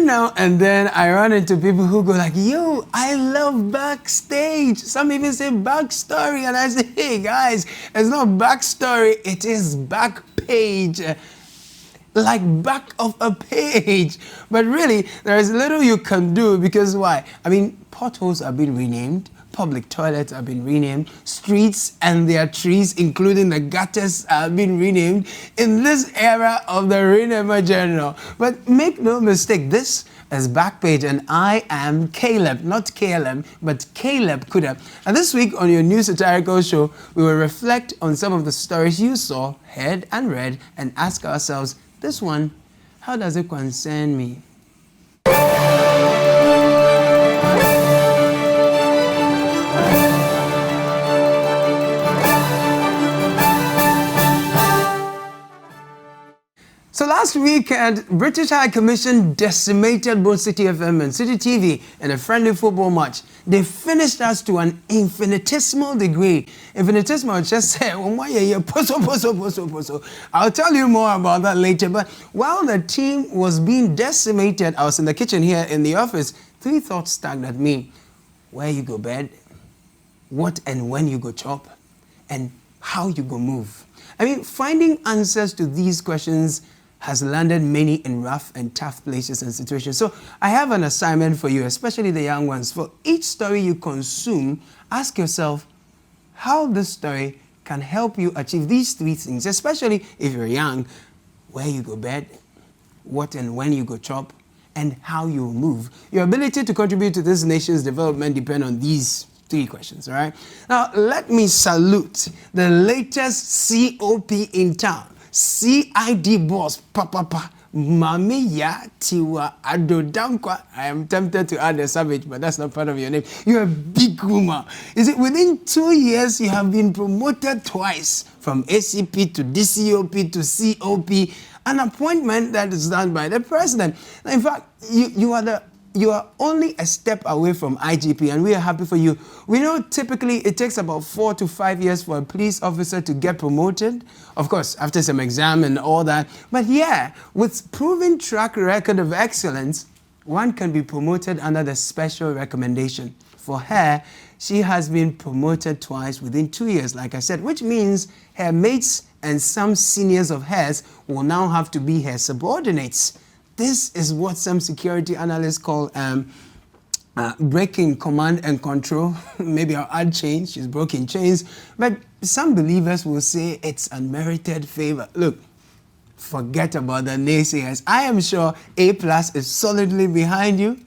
now and then I run into people who go like, yo, I love backstage. Some even say backstory. And I say, hey guys, it's not backstory, it is back page. Like back of a page. But really, there is little you can do because why? I mean, potholes are being renamed. Public toilets have been renamed, streets and their trees, including the gutters, have been renamed in this era of the Rename General. But make no mistake, this is Backpage, and I am Caleb, not KLM, but Caleb Kuda. And this week on your new satirical show, we will reflect on some of the stories you saw, heard and read, and ask ourselves, this one, how does it concern me? So last weekend, British High Commission decimated both City FM and City TV in a friendly football match. They finished us to an infinitesimal degree. Infinitesimal just said, I'll tell you more about that later. But while the team was being decimated, I was in the kitchen here in the office. 3 thoughts stacked at me. Where you go bed, what and when you go chop, and how you go move. I mean, finding answers to these questions has landed many in rough and tough places and situations. So I have an assignment for you, especially the young ones. For each story you consume, ask yourself how this story can help you achieve these 3 things, especially if you're young: where you go bed, what and when you go chop, and how you move. Your ability to contribute to this nation's development depends on these 3 questions, all right? Now, let me salute the latest COP in town. CID boss, Papa, Mamiya Tiwa Adodankwa. I am tempted to add a savage, but that's not part of your name. You're a big woman. Is it within 2 years you have been promoted twice from ACP to DCOP to COP, an appointment that is done by the president. Now, in fact, you are only a step away from IGP, and we are happy for you. We know typically it takes about 4 to 5 years for a police officer to get promoted. Of course, after some exam and all that. But yeah, with proven track record of excellence, one can be promoted under the special recommendation. For her, she has been promoted twice within 2 years, like I said, which means her mates and some seniors of hers will now have to be her subordinates. This is what some security analysts call breaking command and control. Maybe I'll add chains. She's broken chains. But some believers will say it's unmerited favor. Look, forget about the naysayers. I am sure A+ is solidly behind you.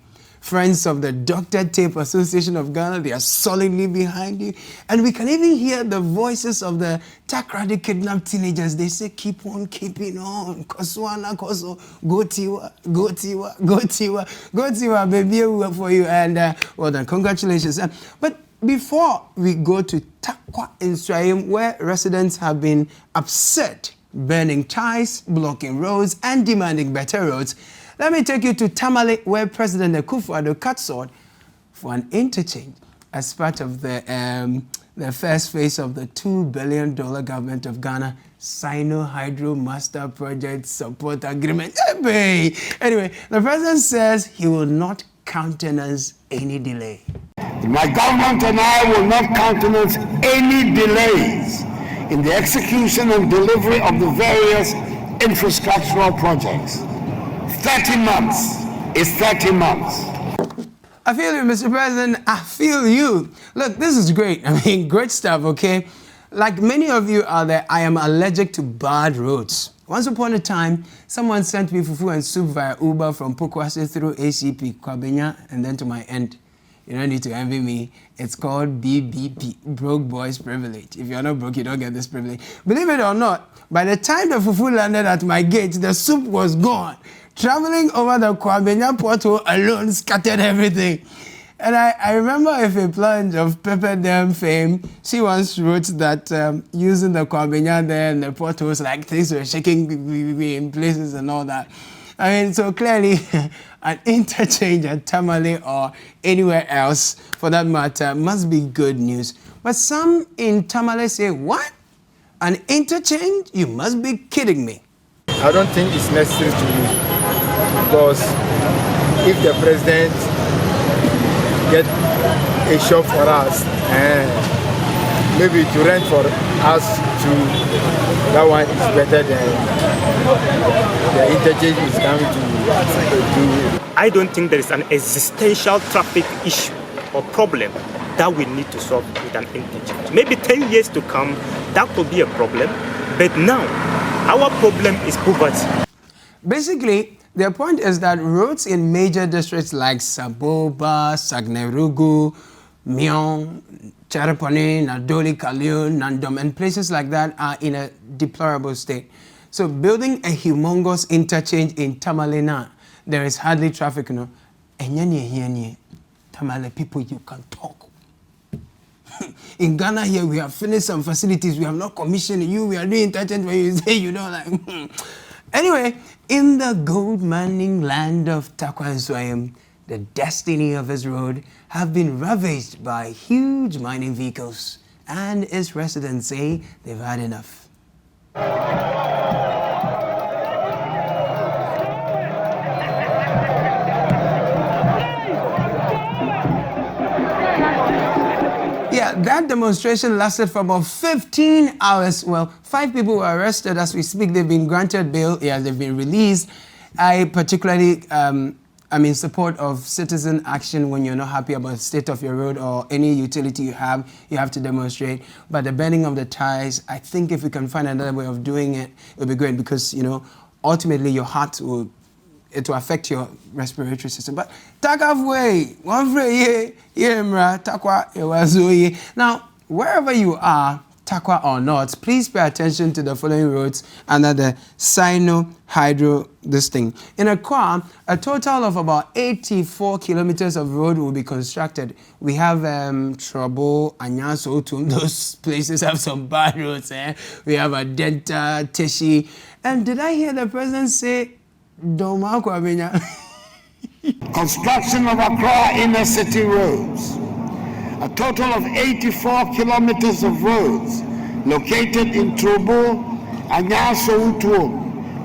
Friends of the Dr. Tape Association of Ghana, they are solidly behind you. And we can even hear the voices of the Takrady kidnapped teenagers. They say, keep on keeping on. Koswana, Koso, go Tiwa, go Tiwa, go Tiwa, go Tiwa, baby, we work for you. And well done, congratulations. But before we go to Takwa in Swahim, where residents have been upset, burning ties, blocking roads, and demanding better roads, let me take you to Tamale, where President Akufo-Addo cut short for an interchange as part of the first phase of the $2 billion Government of Ghana Sino-Hydro Master Project Support Agreement. Anyway, the President says he will not countenance any delay. My government and I will not countenance any delays in the execution and delivery of the various infrastructural projects. 30 months is 30 months. I feel you, Mr. President. I feel you. Look, this is great. I mean, great stuff, okay? Like many of you out there, I am allergic to bad roads. Once upon a time, someone sent me fufu and soup via Uber from Pokwase through ACP, Kwabenya, and then to my end. You don't need to envy me. It's called BBP, Broke Boys Privilege. If you're not broke, you don't get this privilege. Believe it or not, by the time the fufu landed at my gate, the soup was gone. Traveling over the Kwabenya portal alone scattered everything. And I remember if a plunge of Pepper Dam fame, she once wrote that using the Kwabenya there and the portals, like things were shaking in places and all that. I mean, so clearly, an interchange at Tamale or anywhere else, for that matter, must be good news. But some in Tamale say, what? An interchange? You must be kidding me. I don't think it's necessary to me because if the president get a shop for us, maybe to rent for us to, that one is better than the interchange is coming to do. I don't think there is an existential traffic issue or problem that we need to solve with an interchange. Maybe 10 years to come, that could be a problem, but now our problem is poverty. Basically, their point is that roads in major districts like Saboba, Sagnerugu, Myong, Charapone, Nadoli, Kaliun, Nandom, and places like that are in a deplorable state. So building a humongous interchange in Tamale now, there is hardly traffic, you know. And Tamale people, you can talk. In Ghana here, we have finished some facilities. We have not commissioned you. We are doing interchange when you say you don't like. Anyway, in the gold mining land of Takwa and Swayam, the destiny of his road have been ravaged by huge mining vehicles, and its residents say they've had enough. Yeah, that demonstration lasted for about 15 hours. Well, 5 people were arrested as we speak. They've been granted bail. Yeah, they've been released. I particularly am in support of citizen action when you're not happy about the state of your road or any utility you have to demonstrate. But the bending of the ties, I think if we can find another way of doing it, it would be great because, you know, ultimately your heart will affect your respiratory system. But takafwe, one free mra takwa. Now, wherever you are, Takwa or not, please pay attention to the following roads under the Sino-Hydro this thing. In Accra, a total of about 84 kilometers of road will be constructed. We have Trouble, Anyaso, those places have some bad roads. We have Adenta, Teshi. And did I hear the president say, Doma Kwabenya? Construction of Accra inner city roads. A total of 84 kilometers of roads located in Trobo, Anyaso Utuo,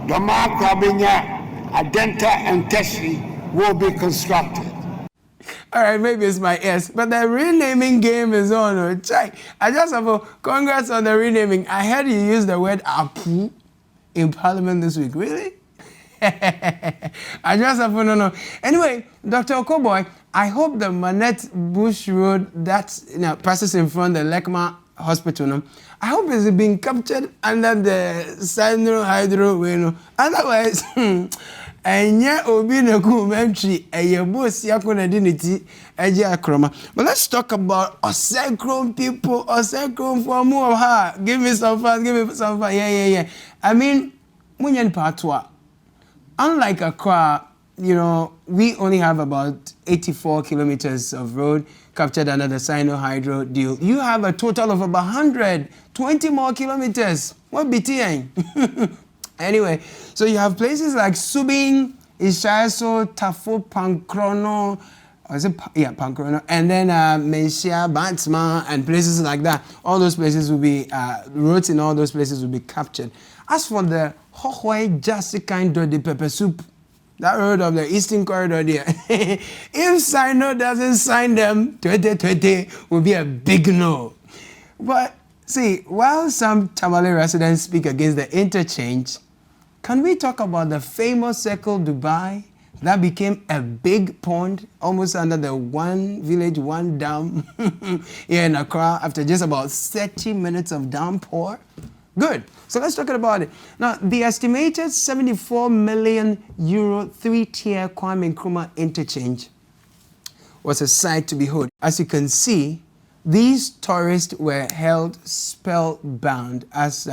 Doma Kwabenya, Adenta, and Teshi will be constructed. All right, maybe it's my ears, but the renaming game is on. I just have a congrats on the renaming. I heard you use the word Apu in Parliament this week. Really? I just have no. Anyway, Dr. Okoboy, I hope the Manette Bush Road that passes in front of the Lekma Hospital, I hope it's being captured under the Sino-Hydro way. Otherwise, but let's talk about Osekron people, Osekron for more. Give me some fun, Yeah. I mean, Munyan Patwa. Unlike Accra, you know, we only have about 84 kilometers of road captured under the Sino-Hydro deal. You have a total of about 120 more kilometers. What BTN? Anyway, so you have places like Subing, Ishaiso, Tafo, Pankrono, Pankrono, and then Mensia, Batsma, and places like that. All those places will be, roads in all those places will be captured. As for the Hohoi Jasikindo de Pepper Soup, that road of the Eastern Corridor there, if Sino doesn't sign them, 2020 will be a big no. But see, while some Tamale residents speak against the interchange, can we talk about the famous Circle Dubai that became a big pond almost under the one village, one dam here in Accra after just about 30 minutes of downpour? Good. So let's talk about it. Now, the estimated 74 million euro 3-tier Kwame Nkrumah interchange was a sight to behold. As you can see, these tourists were held spellbound as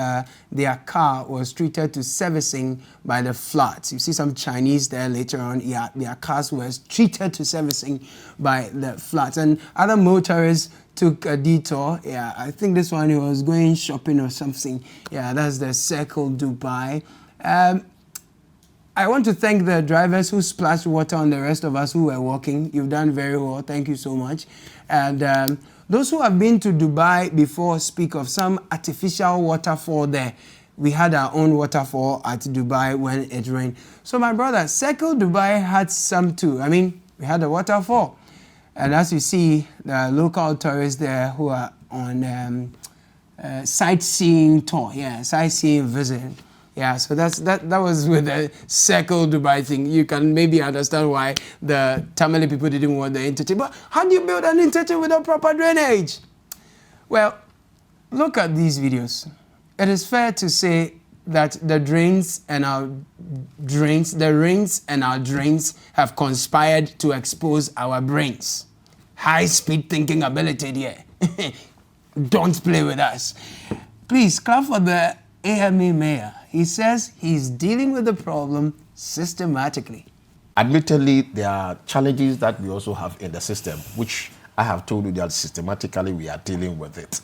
their car was treated to servicing by the floods. You see some Chinese there later on. Yeah, their cars were treated to servicing by the floods. And other motorists took a detour. Yeah, I think this one he was going shopping or something. Yeah, that's the Circle Dubai. I want to thank the drivers who splashed water on the rest of us who were walking. You've done very well. Thank you so much. And those who have been to Dubai before speak of some artificial waterfall there. we had our own waterfall at Dubai when it rained. So my brother, Circle Dubai had some too. I mean, we had a waterfall. And as you see, there are local tourists there who are on sightseeing tour. Yeah, sightseeing visit. Yeah, so that was with the Circle Dubai thing. You can maybe understand why the Tamale people didn't want the interchange. But how do you build an interchange without proper drainage? Well, look at these videos. It is fair to say that the rains and our drains have conspired to expose our brains. High-speed thinking ability there. Don't play with us. Please, clap for the AMA mayor. He says he's dealing with the problem systematically. Admittedly, there are challenges that we also have in the system, which I have told you that systematically we are dealing with it.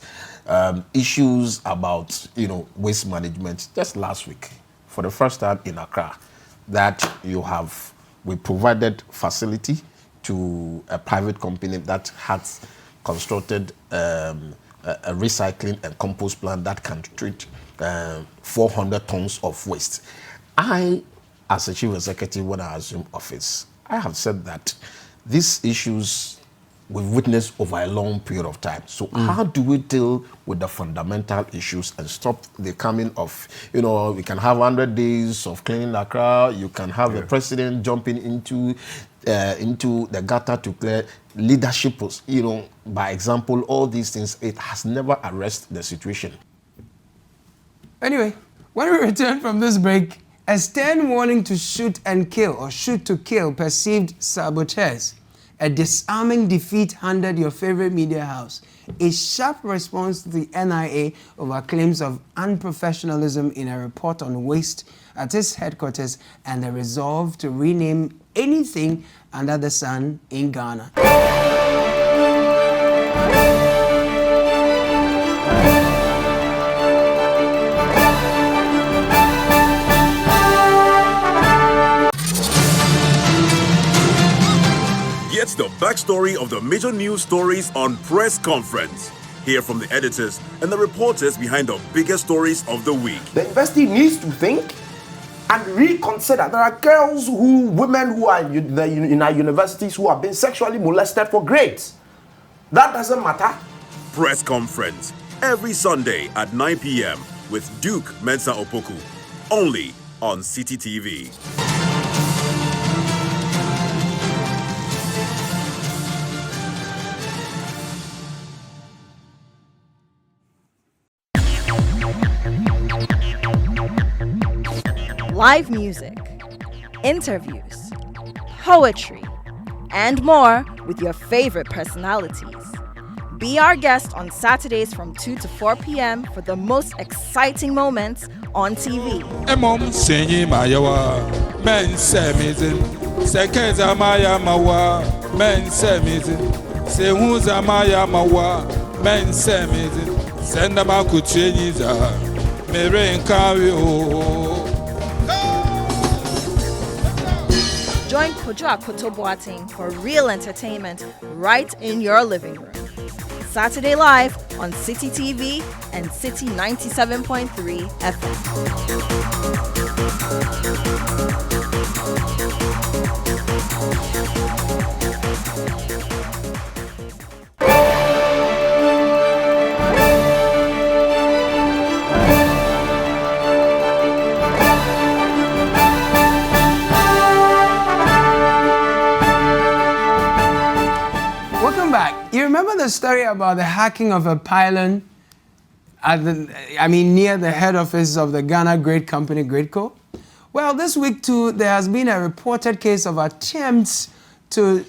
Issues about, waste management. Just last week, for the first time in Accra, we provided facility to a private company that has constructed a recycling and compost plant that can treat 400 tons of waste. I, as a chief executive, when I assumed office, I have said that these issues we've witnessed over a long period of time. So how do we deal with the fundamental issues and stop the coming of, we can have 100 days of cleaning Accra, you can have the president jumping into the gutter to clear leadership, by example, all these things. It has never arrested the situation. Anyway, when we return from this break, a stern warning to shoot and kill or shoot to kill perceived saboteurs. A disarming defeat handed your favorite media house. A sharp response to the NIA over claims of unprofessionalism in a report on waste at its headquarters, and a resolve to rename anything under the sun in Ghana. Get the backstory of the major news stories on Press Conference. Hear from the editors and the reporters behind the biggest stories of the week. The university needs to think and reconsider. There are women who are in our universities who have been sexually molested for grades. That doesn't matter. Press Conference, every Sunday at 9 p.m. with Duke Mensa Opoku. Only on City TV. Live music, interviews, poetry, and more with your favorite personalities. Be our guest on Saturdays from 2 to 4 p.m. for the most exciting moments on TV. Join Kojo Akoto Boateng for real entertainment right in your living room. Saturday Live on City TV and City 97.3 FM. You remember the story about the hacking of a pylon near the head office of the Ghana great company GridCo? Well, this week too, there has been a reported case of attempts to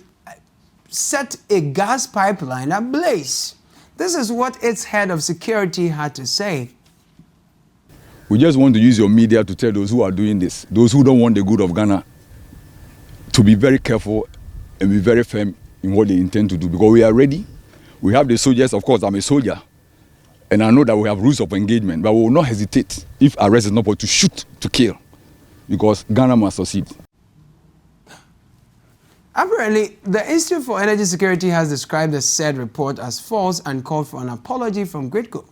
set a gas pipeline ablaze. This is what its head of security had to say. We just want to use your media to tell those who are doing this, those who don't want the good of Ghana, to be very careful and be very firm in what they intend to do, because we are ready. We have the soldiers. Of course, I'm a soldier, and I know that we have rules of engagement, but we will not hesitate if arrest is not possible to shoot to kill, because Ghana must succeed. Apparently, the Institute for Energy Security has described the said report as false and called for an apology from GridCo.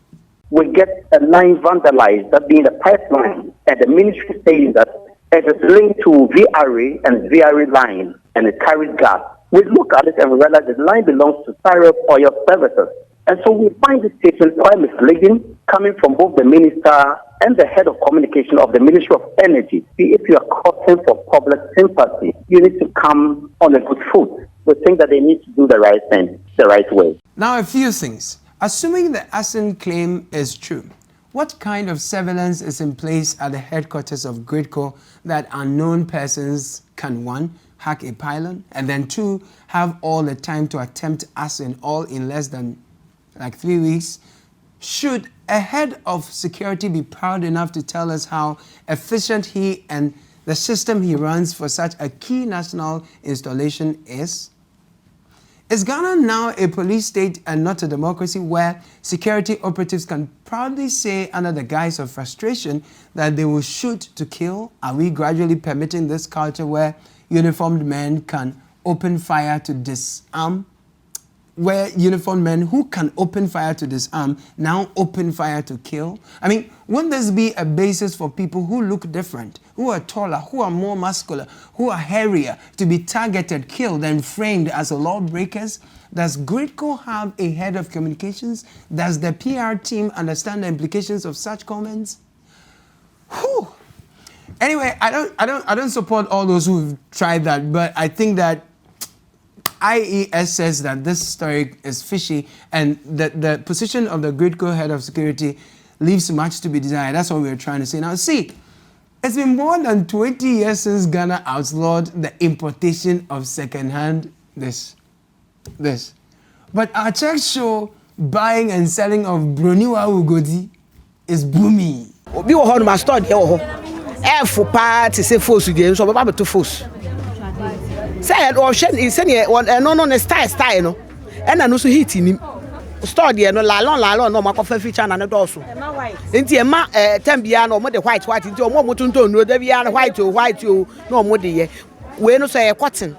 we get a line vandalized, that being the pipeline, and the ministry saying that it is linked to VRA and VRA line, and it carries gas. We look at it and we realize the line belongs to Cyrus Oil Services. And so we find this statement quite misleading, coming from both the minister and the head of communication of the Ministry of Energy. See, if you are calling for public sympathy, you need to come on a good foot. We think that they need to do the right thing, the right way. Now, a few things. Assuming the ASIN claim is true, what kind of surveillance is in place at the headquarters of GridCo that unknown persons can, one, hack a pylon, and then two, have all the time to attempt ASIN all in less than 3 weeks? Should a head of security be proud enough to tell us how efficient he and the system he runs for such a key national installation is? Is Ghana now a police state and not a democracy where security operatives can proudly say under the guise of frustration that they will shoot to kill? Are we gradually permitting this culture where uniformed men can open fire to disarm? Where uniformed men who can open fire to disarm now open fire to kill? I mean, wouldn't this be a basis for people who look different, who are taller, who are more muscular, who are hairier, to be targeted, killed, and framed as lawbreakers? Does GridCo have a head of communications? Does the PR team understand the implications of such comments? Whew. Anyway, I don't support all those who've tried that, but I think that IES says that this story is fishy, and that the position of the GridCo head of security leaves much to be desired. That's what we're trying to say. Now, see, it's been more than 20 years since Ghana outlawed the importation of second-hand this. But our checks show buying and selling of Broniwa Ugodi is booming. Obi wo ho no ma store de wo ho. F party say force again so baba to force. Say o hwe say no style no. E na no so heat nim. Store de no lalon no makofa feature na ne do so. Enti e ma tambia no mo de white enti o mo tonton no da bia white o no mo de ye. We no so e cotton.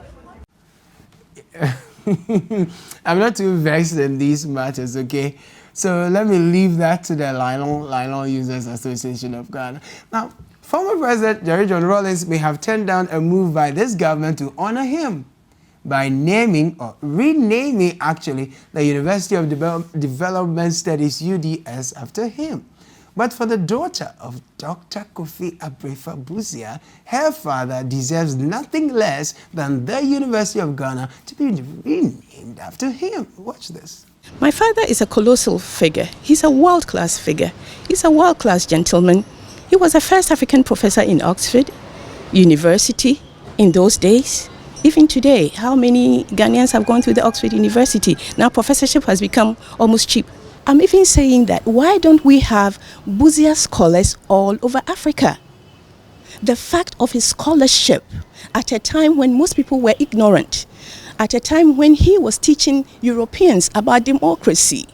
I'm not too versed in these matters, okay? So let me leave that to the Nylon Users Association of Ghana. Now, former President Jerry John Rawlings may have turned down a move by this government to honor him by naming, or renaming actually, the University of Development Studies, UDS, after him. But for the daughter of Dr. Kofi Abrefa-Busia, her father deserves nothing less than the University of Ghana to be renamed after him. Watch this. My father is a colossal figure. He's a world-class figure. He's a world-class gentleman. He was the first African professor in Oxford University in those days. Even today, how many Ghanaians have gone through the Oxford University? Now professorship has become almost cheap. I'm even saying that, why don't we have Busia scholars all over Africa? The fact of his scholarship at a time when most people were ignorant, at a time when he was teaching Europeans about democracy.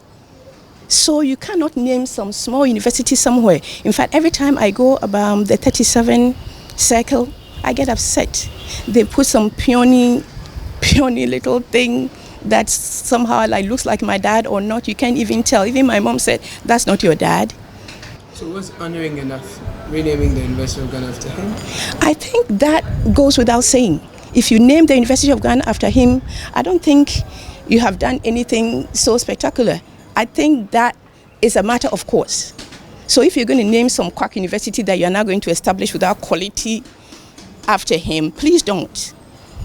So you cannot name some small university somewhere. In fact, every time I go about the 37 circle, I get upset. They put some peony little thing that somehow like looks like my dad or not. You can't even tell. Even my mom said, that's not your dad. So what's honoring enough? Renaming the University of Ghana after him? I think that goes without saying. If you name the University of Ghana after him, I don't think you have done anything so spectacular. I think that is a matter of course. So if you're going to name some quack university that you're not going to establish without quality after him, please don't.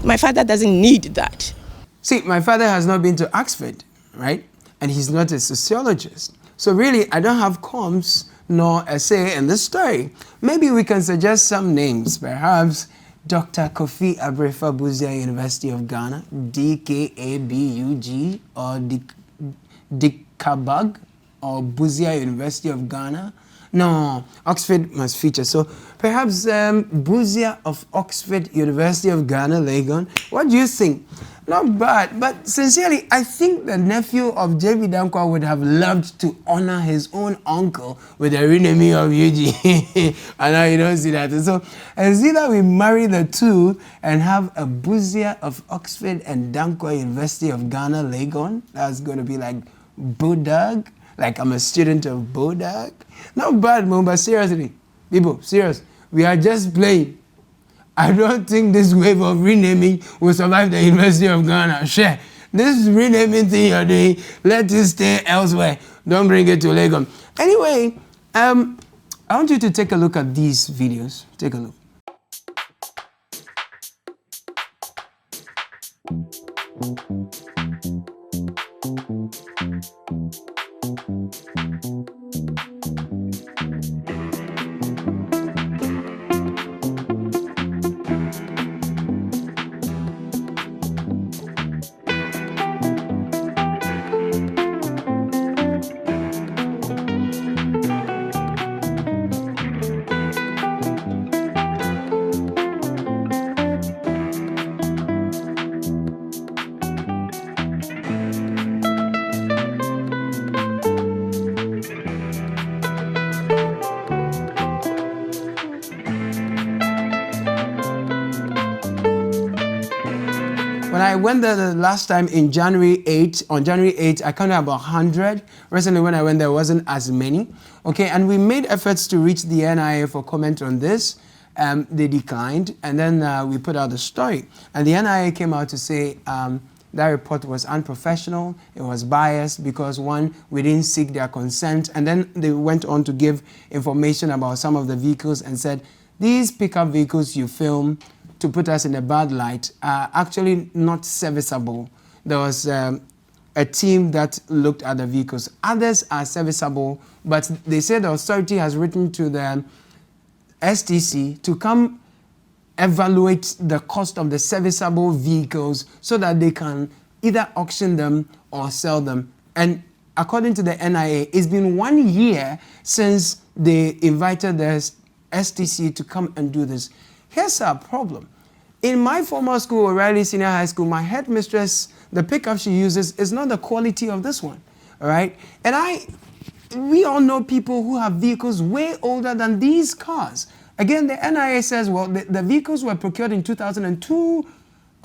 My father doesn't need that. See, my father has not been to Oxford, right? And he's not a sociologist. So really, I don't have comms nor a say in this story. Maybe we can suggest some names, perhaps Dr. Kofi Abrefa-Busia, University of Ghana, DKABUG, or Dikabag, or Busia, University of Ghana. No, Oxford must feature. So perhaps Busia of Oxford, University of Ghana, Legon. What do you think? Not bad, but sincerely, I think the nephew of J.B. Dankwa would have loved to honor his own uncle with a renaming of UG. I know you don't see that. So it's either we marry the two and have a Busia of Oxford and Dankwa University of Ghana, Legon. That's going to be like Budag. like I'm a student of Bodak. Not bad, man, but seriously, people, serious. We are just playing. I don't think this wave of renaming will survive the University of Ghana. Share. This renaming thing you're doing, let it stay elsewhere. Don't bring it to Lagos. Anyway, I want you to take a look at these videos. Take a look. When I went there the last time in January 8, on January 8, I counted about 100. Recently when I went there, wasn't as many. Okay, and we made efforts to reach the NIA for comment on this. They declined, and then we put out the story. And the NIA came out to say that report was unprofessional, it was biased because one, we didn't seek their consent, and then they went on to give information about some of the vehicles and said, these pickup vehicles you film to put us in a bad light are actually not serviceable. There was a team that looked at the vehicles. Others are serviceable, but they said the authority has written to the STC to come evaluate the cost of the serviceable vehicles so that they can either auction them or sell them. And according to the NIA, it's been 1 year since they invited the STC to come and do this. Here's our problem. In my former school, O'Reilly Senior High School, my headmistress, the pickup she uses is not the quality of this one, all right? And we all know people who have vehicles way older than these cars. Again, the NIA says, well, the vehicles were procured in 2002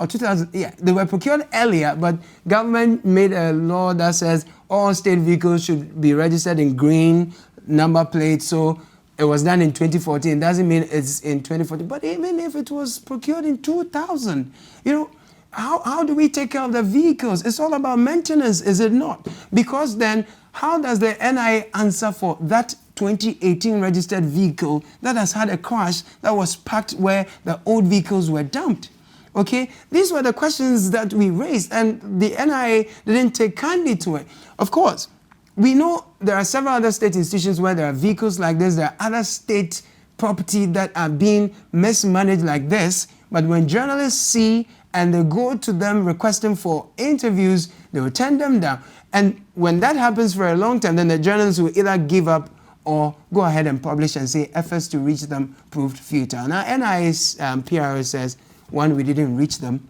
or 2000, yeah, they were procured earlier, but government made a law that says all state vehicles should be registered in green number plates, so it was done in 2014. Doesn't mean it's in 2014. But even if it was procured in 2000, you know, how do we take care of the vehicles? It's all about maintenance, is it not? Because then, how does the NIA answer for that 2018 registered vehicle that has had a crash that was parked where the old vehicles were dumped? Okay, these were the questions that we raised, and the NIA didn't take kindly to it. Of course, we know there are several other state institutions where there are vehicles like this. There are other state property that are being mismanaged like this. But when journalists see and they go to them requesting for interviews, they will turn them down. And when that happens for a long time, then the journalists will either give up or go ahead and publish and say efforts to reach them proved futile. Now, NIA's PRO says, one, we didn't reach them,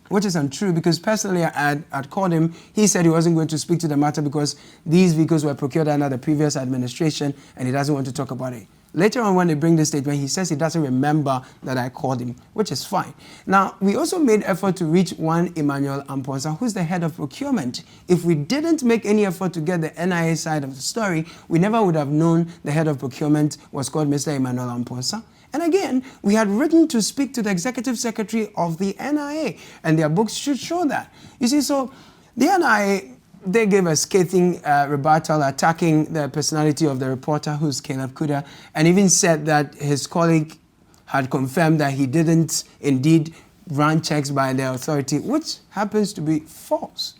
which is untrue because personally I'd called him. He said he wasn't going to speak to the matter because these vehicles were procured under the previous administration and he doesn't want to talk about it. Later on when they bring this statement, he says he doesn't remember that I called him, which is fine. Now, we also made effort to reach one Emmanuel Amponsa, who's the head of procurement. If we didn't make any effort to get the NIA side of the story, we never would have known the head of procurement was called Mr. Emmanuel Amponsa. And again, we had written to speak to the executive secretary of the NIA, and their books should show that. You see, so the NIA, they gave a scathing rebuttal attacking the personality of the reporter, who's Caleb Kuda, and even said that his colleague had confirmed that he didn't indeed run checks by the authority, which happens to be false.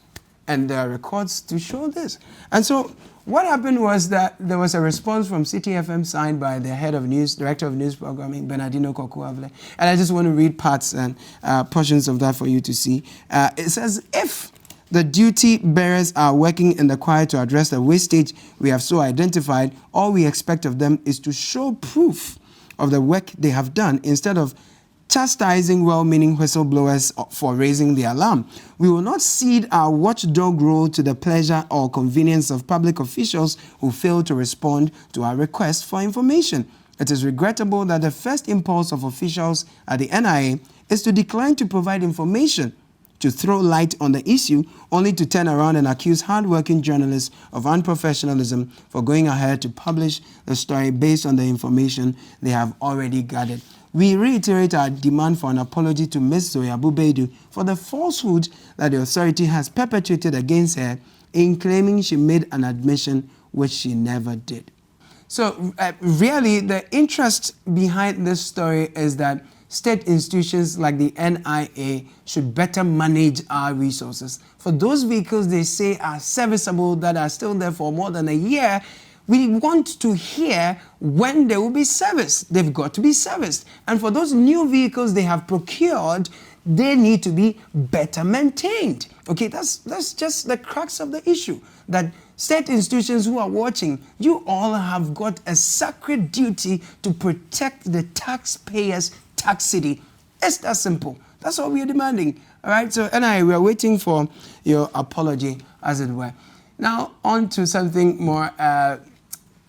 And there are records to show this. And so what happened was that there was a response from CTFM signed by the head of news, director of news programming, Bernardino Kokuavle. And I just want to read parts and portions of that for you to see. It says, if the duty bearers are working in the choir to address the wastage we have so identified, all we expect of them is to show proof of the work they have done instead of chastising well-meaning whistleblowers for raising the alarm. We will not cede our watchdog role to the pleasure or convenience of public officials who fail to respond to our request for information. It is regrettable that the first impulse of officials at the NIA is to decline to provide information to throw light on the issue, only to turn around and accuse hardworking journalists of unprofessionalism for going ahead to publish the story based on the information they have already gathered. We reiterate our demand for an apology to Ms. Zoya Bubeidu for the falsehood that the authority has perpetrated against her in claiming she made an admission which she never did. So really, the interest behind this story is that state institutions like the NIA should better manage our resources. For those vehicles they say are serviceable, that are still there for more than a year, we want to hear when they will be serviced. They've got to be serviced. And for those new vehicles they have procured, they need to be better maintained. Okay, that's just the crux of the issue. That state institutions who are watching, you all have got a sacred duty to protect the taxpayers' tax city. It's that simple. That's what we are demanding. All right, so NIA, we are waiting for your apology, as it were. Now, on to something more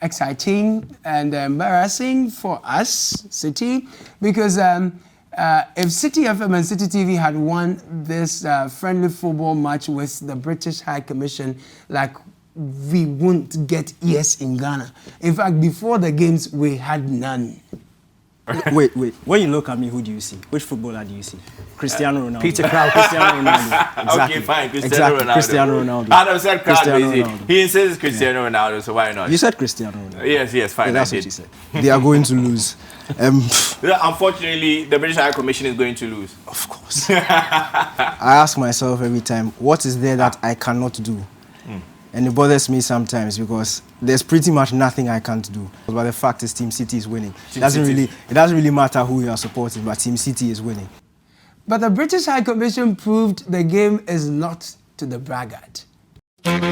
exciting and embarrassing for us, City, because if City FM and City TV had won this friendly football match with the British High Commission, like, we wouldn't get ears in Ghana. In fact, before the games, we had none. Wait. When you look at me, who do you see? Which footballer do you see? Cristiano Ronaldo. Peter Crouch. Cristiano Ronaldo. Exactly. Okay, fine. Cristiano Ronaldo. Cristiano Ronaldo. Adam said Ronaldo. He insists Cristiano Ronaldo, so why not? You said Cristiano Ronaldo. Yes, fine. Yeah, that's what you said. They are going to lose. Unfortunately, the British High Commission is going to lose. Of course. I ask myself every time, what is there that I cannot do? And it bothers me sometimes because there's pretty much nothing I can't do. But the fact is Team City is winning. It doesn't really matter who you are supporting, but Team City is winning. But the British High Commission proved the game is not to the braggart. Come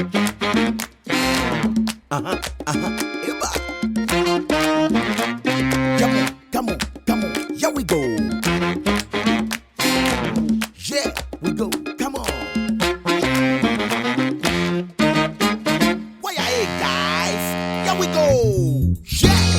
on, here we go. Yeah, we go, come on. Here we go! Yeah!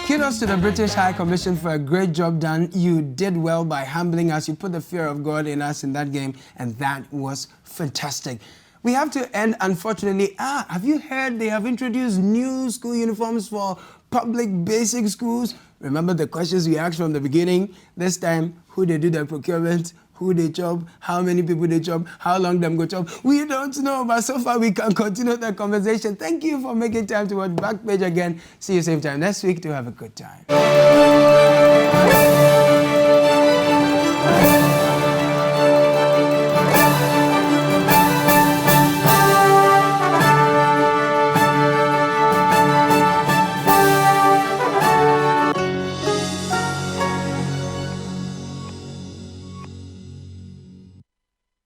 Kudos to the British High Commission for a great job done. You did well by humbling us. You put the fear of God in us in that game, and that was fantastic. We have to end, unfortunately. Have you heard they have introduced new school uniforms for public basic schools? Remember the questions we asked from the beginning? This time, who they do the procurement, who they chop, how many people they chop, how long them go chop. We don't know, but so far we can continue the conversation. Thank you for making time to watch Backpage again. See you same time next week to have a good time.